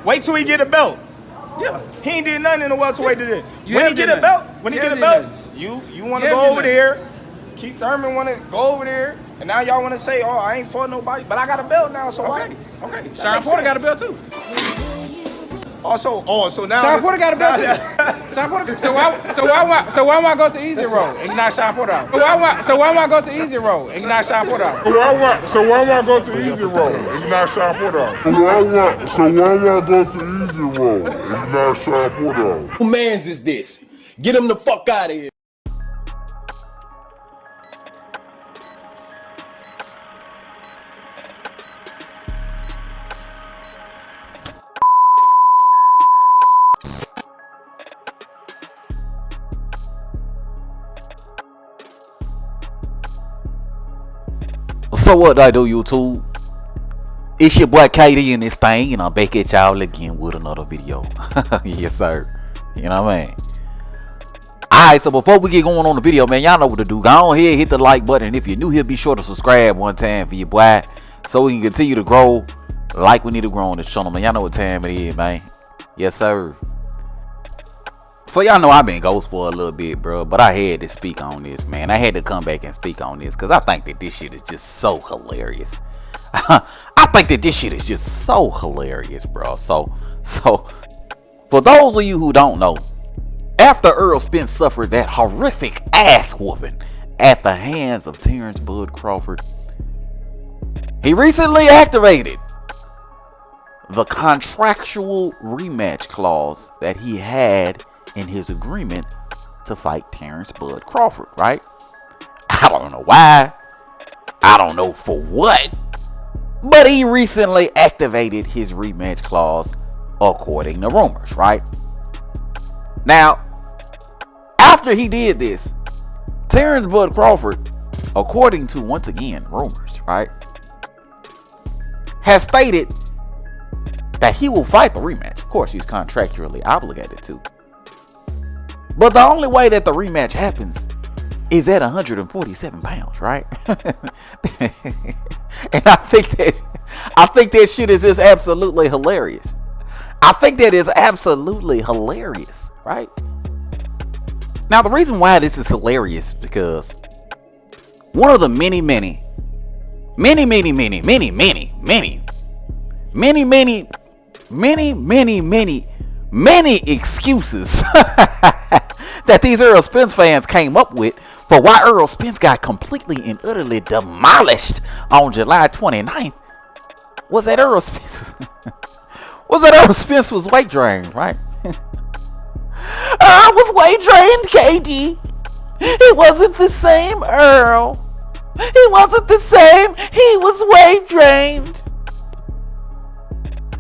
Wait till he get a belt. Yeah. He ain't did nothing in the welterweight today. You When have he get did a belt, nothing. when he You get a have belt, did you want to You go have over did there. Keith Thurman want to go over there, and now y'all want to say, "Oh, I ain't fought nobody," but I got a belt now, so why? Okay. Sean Porter got a belt too. So now Sean Porter got a belt too. Sean Porter. So why am I go to easy road and you not Sean Porter out? So why am I go to easy road and you not Sean Porter out? So why am I go to easy road and you not Sean Porter out? So why am I go to easy road and you not Sean Porter out? Who mans is this? Get him the fuck out of here. So what I do, YouTube? It's your boy KD in this thing, and I'm back at y'all again with another video. Yes, sir. You know what I mean? Alright, so before we get going on the video, man, y'all know what to do. Go ahead, hit the like button. And if you're new here, be sure to subscribe one time for your boy, so we can continue to grow like we need to grow on this channel, man. Y'all know what time it is, man. Yes, sir. So y'all know I've been ghost for a little bit, bro, but I had to speak on this, man. I had to come back and speak on this because I think that this shit is just so hilarious. I think that this shit is just so hilarious, bro. So for those of you who don't know, after Errol Spence suffered that horrific ass whooping at the hands of Terence Bud Crawford, he recently activated the contractual rematch clause that he had in his agreement to fight Terence Bud Crawford, right? I don't know why. I don't know for what. But he recently activated his rematch clause according to rumors, right? Now, after he did this, Terence Bud Crawford, according to, once again, rumors, right, has stated that he will fight the rematch. Of course, he's contractually obligated to. But the only way that the rematch happens is at 147 pounds, right? And I think that shit is just absolutely hilarious. I think that is absolutely hilarious, right? Now, the reason why this is hilarious because one of the many excuses that these Errol Spence fans came up with for why Errol Spence got completely and utterly demolished on July 29th was that Errol Spence was weight drained, right? I was weight drained, KD. It wasn't the same, Earl. It wasn't the same. He was weight drained.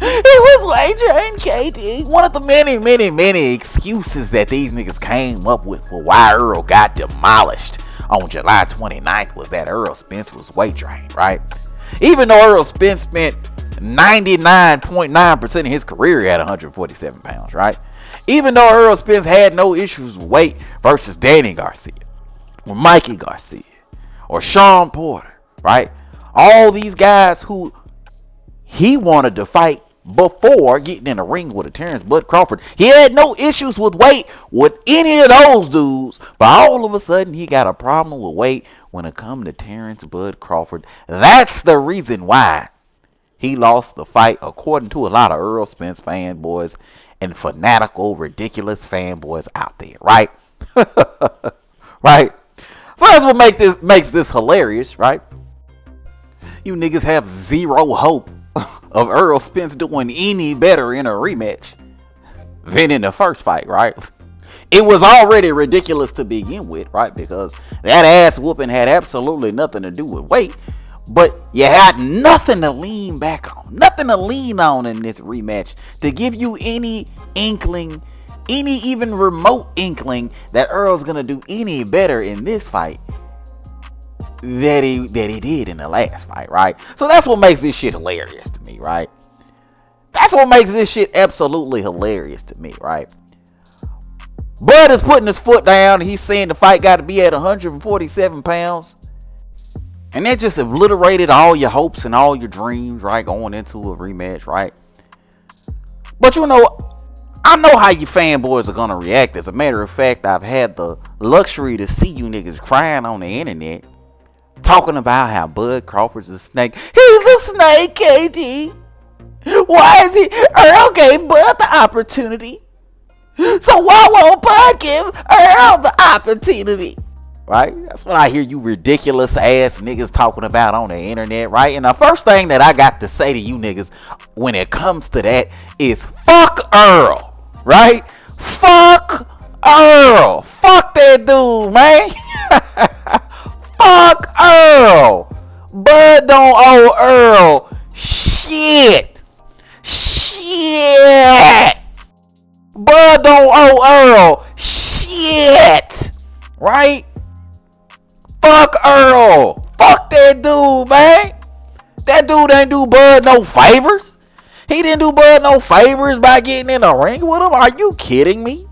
He was weight drained, KD. One of the many excuses that these niggas came up with for why Earl got demolished on July 29th was that Errol Spence was weight drained, right? Even though Errol Spence spent 99.9% of his career at 147 pounds, right? Even though Errol Spence had no issues with weight versus Danny Garcia, or Mikey Garcia, or Sean Porter, right? All these guys who he wanted to fight before getting in the ring with a Terence Bud Crawford. He had no issues with weight with any of those dudes, but all of a sudden he got a problem with weight when it comes to Terence Bud Crawford. That's the reason why he lost the fight, according to a lot of Errol Spence fanboys and fanatical, ridiculous fanboys out there, right? Right? So that's what makes this hilarious, right? You niggas have zero hope of Errol Spence doing any better in a rematch than in the first fight, right? It was already ridiculous to begin with, right? Because that ass whooping had absolutely nothing to do with weight, but you had nothing to lean back on, nothing to lean on in this rematch to give you any inkling, any even remote inkling that Earl's gonna do any better in this fight that he did in the last fight, right? So that's what makes this shit hilarious to me, right? That's what makes this shit absolutely hilarious to me, right? Bud is putting his foot down and he's saying the fight got to be at 147 pounds. And that just obliterated all your hopes and all your dreams, right? Going into a rematch, right? But you know, I know how you fanboys are gonna react. As a matter of fact, I've had the luxury to see you niggas crying on the internet, talking about how Bud Crawford's a snake. He's a snake, KD. Why is he? Earl gave Bud the opportunity. So why won't Bud give Earl the opportunity? Right? That's what I hear you ridiculous ass niggas talking about on the internet, right? And the first thing that I got to say to you niggas when it comes to that is fuck Earl, right? Fuck Earl. Fuck that dude, man. Fuck Earl. Bud don't owe Earl shit. Shit. Bud don't owe Earl shit. Right? Fuck Earl. Fuck that dude, man. That dude ain't do Bud no favors. He didn't do Bud no favors by getting in a ring with him. Are you kidding me?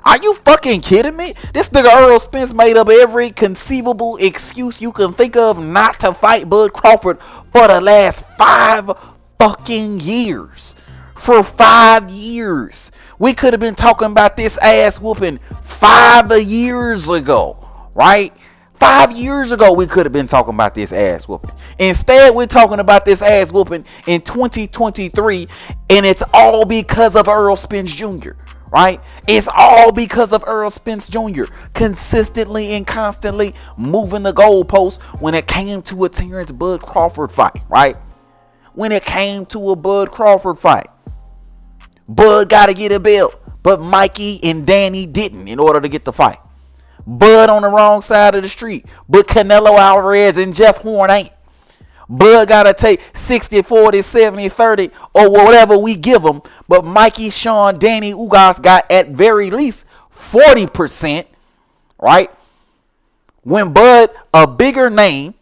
Are you fucking kidding me? This nigga Errol Spence made up every conceivable excuse you can think of not to fight Bud Crawford for the last 5 fucking years. For 5 years. We could have been talking about this ass whooping 5 years ago, right? 5 years ago, we could have been talking about this ass whooping. Instead, we're talking about this ass whooping in 2023, and it's all because of Errol Spence Jr., right? It's all because of Errol Spence Jr. consistently and constantly moving the goalposts when it came to a Terence Bud Crawford fight, right? When it came to a Bud Crawford fight. Bud got to get a belt, but Mikey and Danny didn't in order to get the fight. Bud on the wrong side of the street, but Canelo Alvarez and Jeff Horn ain't. Bud got to take 60, 40, 70, 30, or whatever we give him, but Mikey, Sean, Danny, Ugas got at very least 40%, right? When Bud, a bigger name,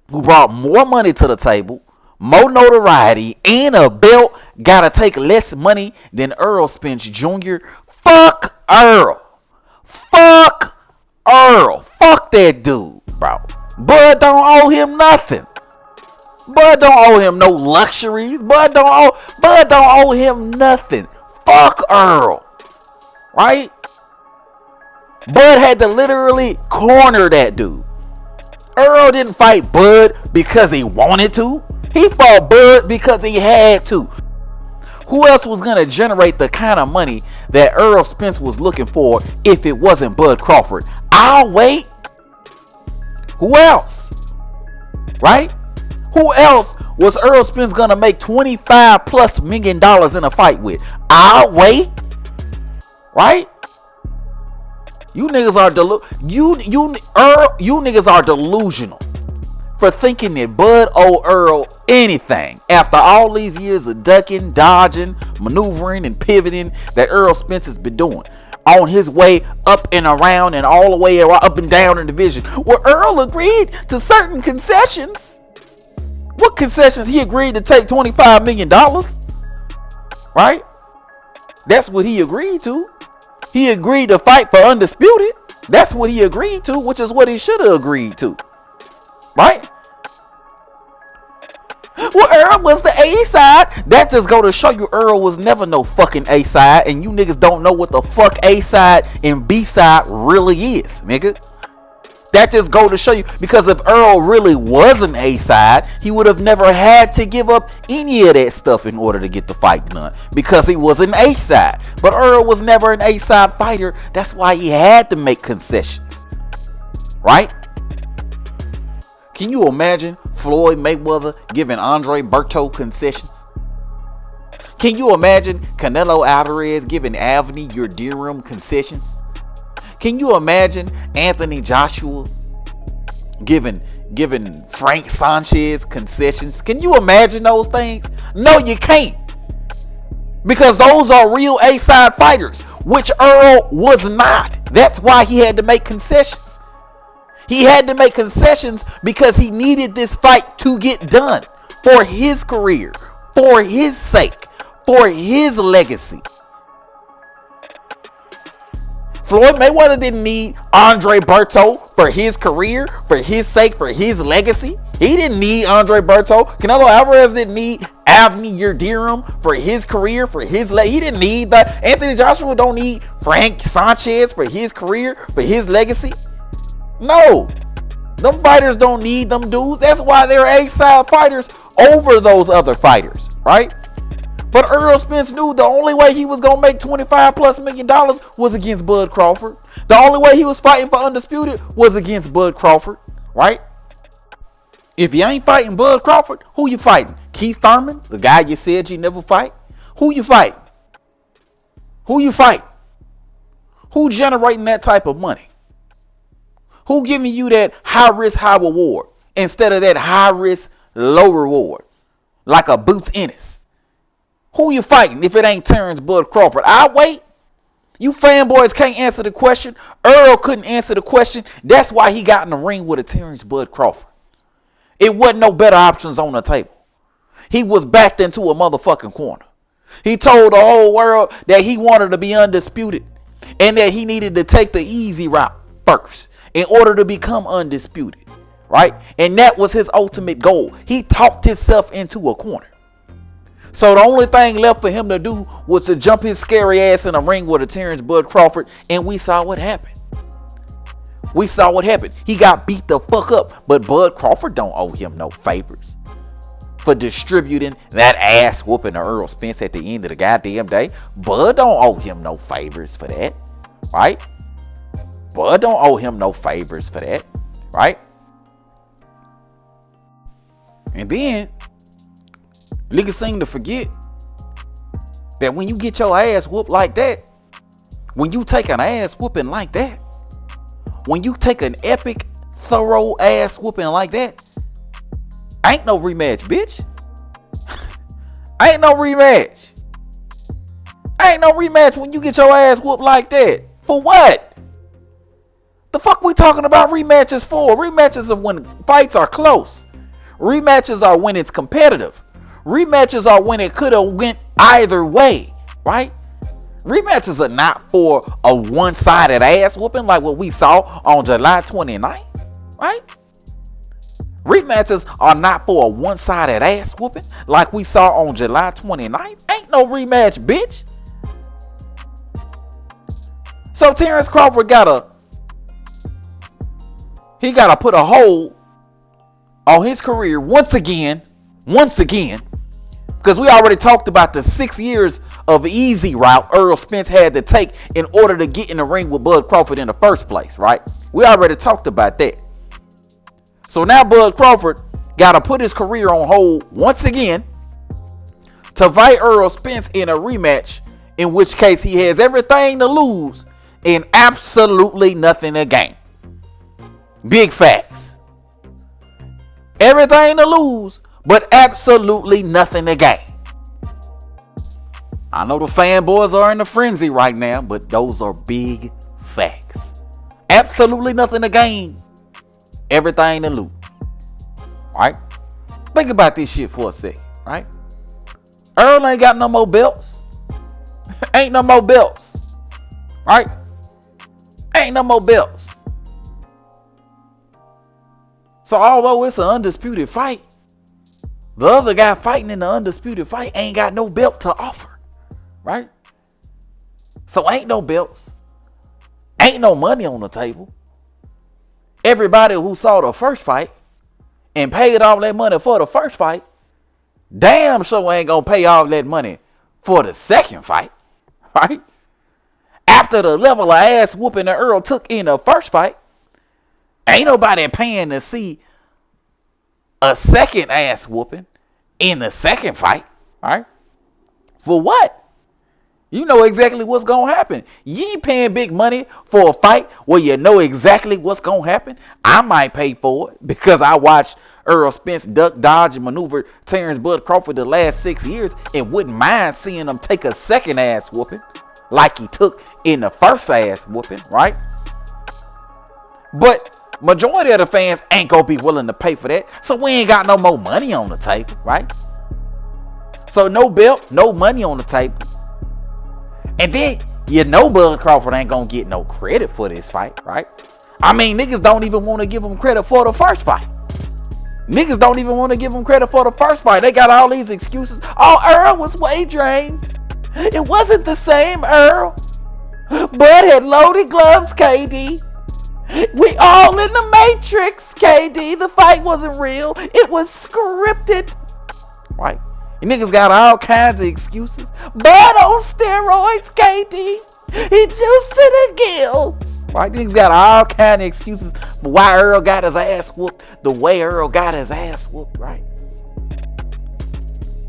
who brought more money to the table, more notoriety, and a belt, got to take less money than Errol Spence Jr. Fuck Earl. Fuck Earl. Fuck that dude, bro. Bud don't owe him nothing. Bud don't owe him no luxuries. Bud don't owe him nothing. Fuck Earl. Right? Bud had to literally corner that dude. Earl didn't fight Bud because he wanted to. He fought Bud because he had to. Who else was going to generate the kind of money that Errol Spence was looking for if it wasn't Bud Crawford? I'll wait. Who else? Right? Who else was Errol Spence going to make $25+ million in a fight with? I'll wait. Right? You niggas are you niggas are delusional for thinking that Bud owe Earl anything after all these years of ducking, dodging, maneuvering, and pivoting that Errol Spence has been doing on his way up and around and all the way up and down in the division. Where Earl agreed to certain concessions. What concessions? He agreed to take $25 million. Right? That's what he agreed to. He agreed to fight for Undisputed. That's what he agreed to, which is what he should have agreed to. Right? Well, Earl was the A side. That just go to show you Earl was never no fucking A side, and you niggas don't know what the fuck A side and B side really is, nigga. That just go to show you, because if Earl really was an A side, he would have never had to give up any of that stuff in order to get the fight done, because he was an A side. But Earl was never an A side fighter. That's why he had to make concessions. Right? Can you imagine Floyd Mayweather giving Andre Berto concessions? Can you imagine Canelo Alvarez giving Avni Yildirim concessions? Can you imagine Anthony Joshua giving Frank Sanchez concessions? Can you imagine those things? No, you can't. Because those are real A-side fighters, which Earl was not. That's why he had to make concessions. He had to make concessions because he needed this fight to get done for his career, for his sake, for his legacy. Floyd Mayweather didn't need Andre Berto for his career, for his sake, for his legacy. He didn't need Andre Berto. Canelo Alvarez didn't need Avni Yildirim for his career, for his he didn't need that. Anthony Joshua don't need Frank Sanchez for his career, for his legacy. No. Them fighters don't need them dudes. That's why they're A-side fighters over those other fighters, right? But Errol Spence knew the only way he was gonna make $25+ million was against Bud Crawford. The only way he was fighting for undisputed was against Bud Crawford, right? If you ain't fighting Bud Crawford, who you fighting? Keith Thurman, the guy you said you never fight? Who you fighting? Who you fighting? Who generating that type of money? Who giving you that high risk, high reward instead of that high risk, low reward? Like a Boots Ennis. Who you fighting if it ain't Terence Bud Crawford? I wait. You fanboys can't answer the question. Earl couldn't answer the question. That's why he got in the ring with a Terence Bud Crawford. It wasn't no better options on the table. He was backed into a motherfucking corner. He told the whole world that he wanted to be undisputed and that he needed to take the easy route first in order to become undisputed, right? And that was his ultimate goal. He talked himself into a corner. So the only thing left for him to do was to jump his scary ass in a ring with a Terence Bud Crawford, and we saw what happened. We saw what happened. He got beat the fuck up, but Bud Crawford don't owe him no favors for distributing that ass whooping to Errol Spence at the end of the goddamn day. Bud don't owe him no favors for that, right? Bud don't owe him no favors for that, right? And then niggas seem to forget that when you get your ass whooped like that, when you take an ass whooping like that, when you take an epic, thorough ass whooping like that, ain't no rematch, bitch. Ain't no rematch. Ain't no rematch when you get your ass whooped like that. For what? The fuck we talking about rematches for? Rematches are when fights are close. Rematches are when it's competitive. Rematches are when it could have went either way, right? Rematches are not for a one-sided ass whooping like what we saw on July 29th, right? Rematches are not for a one-sided ass whooping like we saw on July 29th. Ain't no rematch, bitch. So Terence Crawford gotta put a hold on his career once again, because we already talked about the 6 years of easy route Errol Spence had to take in order to get in the ring with Bud Crawford in the first place, right? We already talked about that. So now Bud Crawford got to put his career on hold once again to fight Errol Spence in a rematch, in which case he has everything to lose and absolutely nothing to gain. Big facts. Everything to lose, but absolutely nothing to gain. I know the fanboys are in a frenzy right now, but those are big facts. Absolutely nothing to gain. Everything to lose. Right? Think about this shit for a second, right? Earl ain't got no more belts. Ain't no more belts. Right? Ain't no more belts. So although it's an undisputed fight, the other guy fighting in the undisputed fight ain't got no belt to offer. Right? So ain't no belts. Ain't no money on the table. Everybody who saw the first fight and paid all that money for the first fight, damn sure ain't gonna pay all that money for the second fight. Right? After the level of ass whooping that Earl took in the first fight, ain't nobody paying to see a second ass whooping in the second fight. Right? For what? You know exactly what's going to happen. You ain't paying big money for a fight where you know exactly what's going to happen. I might pay for it because I watched Errol Spence duck, dodge, and maneuver Terence Bud Crawford the last 6 years and wouldn't mind seeing him take a second ass whooping like he took in the first ass whooping, right? But majority of the fans ain't going to be willing to pay for that. So we ain't got no more money on the table, right? So no belt, no money on the table. And then, you know Bud Crawford ain't gonna get no credit for this fight, right? I mean, niggas don't even want to give him credit for the first fight. Niggas don't even want to give him credit for the first fight. They got all these excuses. Oh, Earl was weight drained. It wasn't the same Earl. Bud had loaded gloves, KD. We all in the Matrix, KD. The fight wasn't real. It was scripted. Right? You niggas got all kinds of excuses. Bud on steroids, KD. He juiced to the gills. Right? Niggas got all kinds of excuses for why Earl got his ass whooped the way Earl got his ass whooped, right?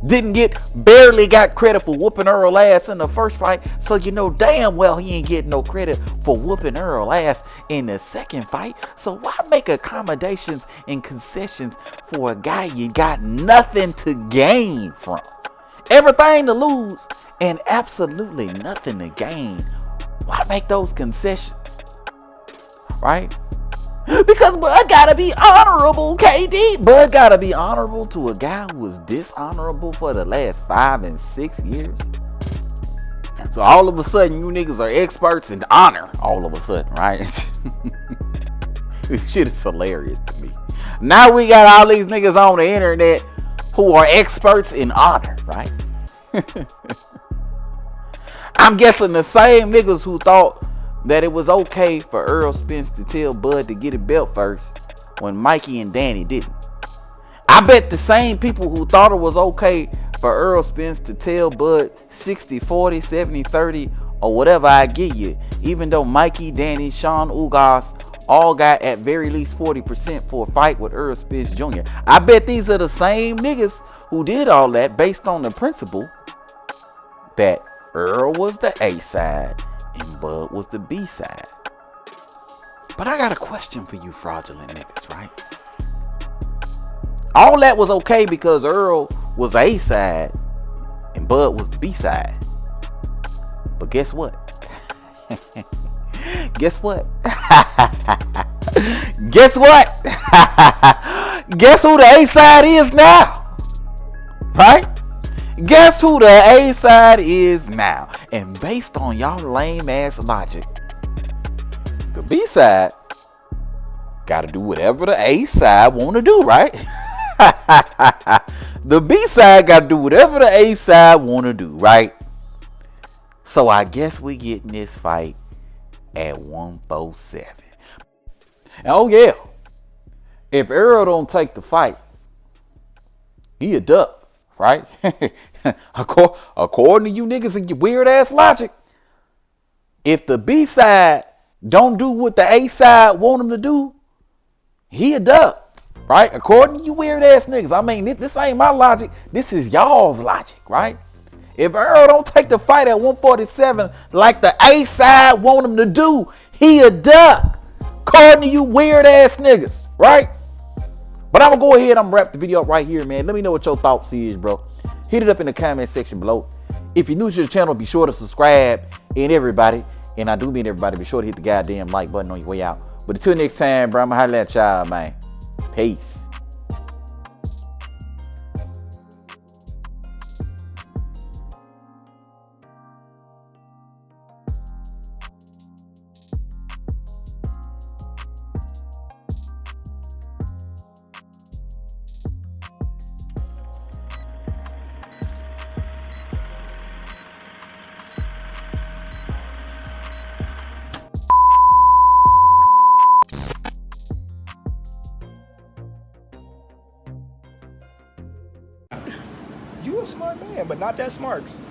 Barely got credit for whooping Earl ass in the first fight, so you know damn well he ain't getting no credit for whooping Earl ass in the second fight. So why make accommodations and concessions for a guy you got nothing to gain from? Everything to lose and absolutely nothing to gain. Why make those concessions? Right? Because Bud gotta be honorable, KD. Bud gotta be honorable to a guy who was dishonorable for the last 5 and 6 years. So all of a sudden, you niggas are experts in honor. All of a sudden, right? This shit is hilarious to me. Now we got all these niggas on the internet who are experts in honor, right? I'm guessing the same niggas who thought that it was okay for Errol Spence to tell Bud to get a belt first when Mikey and Danny didn't. I bet the same people who thought it was okay for Errol Spence to tell Bud 60, 40, 70, 30, or whatever I give you, even though Mikey, Danny, Sean Ugas all got at very least 40% for a fight with Errol Spence Jr. I bet these are the same niggas who did all that based on the principle that Earl was the A side and Bud was the B side. But I got a question for you fraudulent niggas, right? All that was okay because Earl was the A side and Bud was the B side. But guess what? Guess what? Guess what? Guess who the A side is now? Right? Guess who the A side is now? And based on y'all lame ass logic, the B side gotta do whatever the A side wanna do, right? The B side gotta do whatever the A side wanna do, right? So I guess we getting this fight at 147. And oh yeah, if Errol don't take the fight, he a duck. Right? According to you niggas and your weird ass logic, if the B side don't do what the A side want him to do, he a duck. Right? According to you weird ass niggas. I mean, this ain't my logic. This is y'all's logic, right? If Errol don't take the fight at 147 like the A side want him to do, he a duck. According to you weird ass niggas, right? But I'm going to go ahead and wrap the video up right here, man. Let me know what your thoughts is, bro. Hit it up in the comment section below. If you're new to the channel, be sure to subscribe. And everybody, and I do mean everybody, be sure to hit the goddamn like button on your way out. But until next time, bro, I'm going to holler at y'all, man. Peace. You a smart man, but not that smart.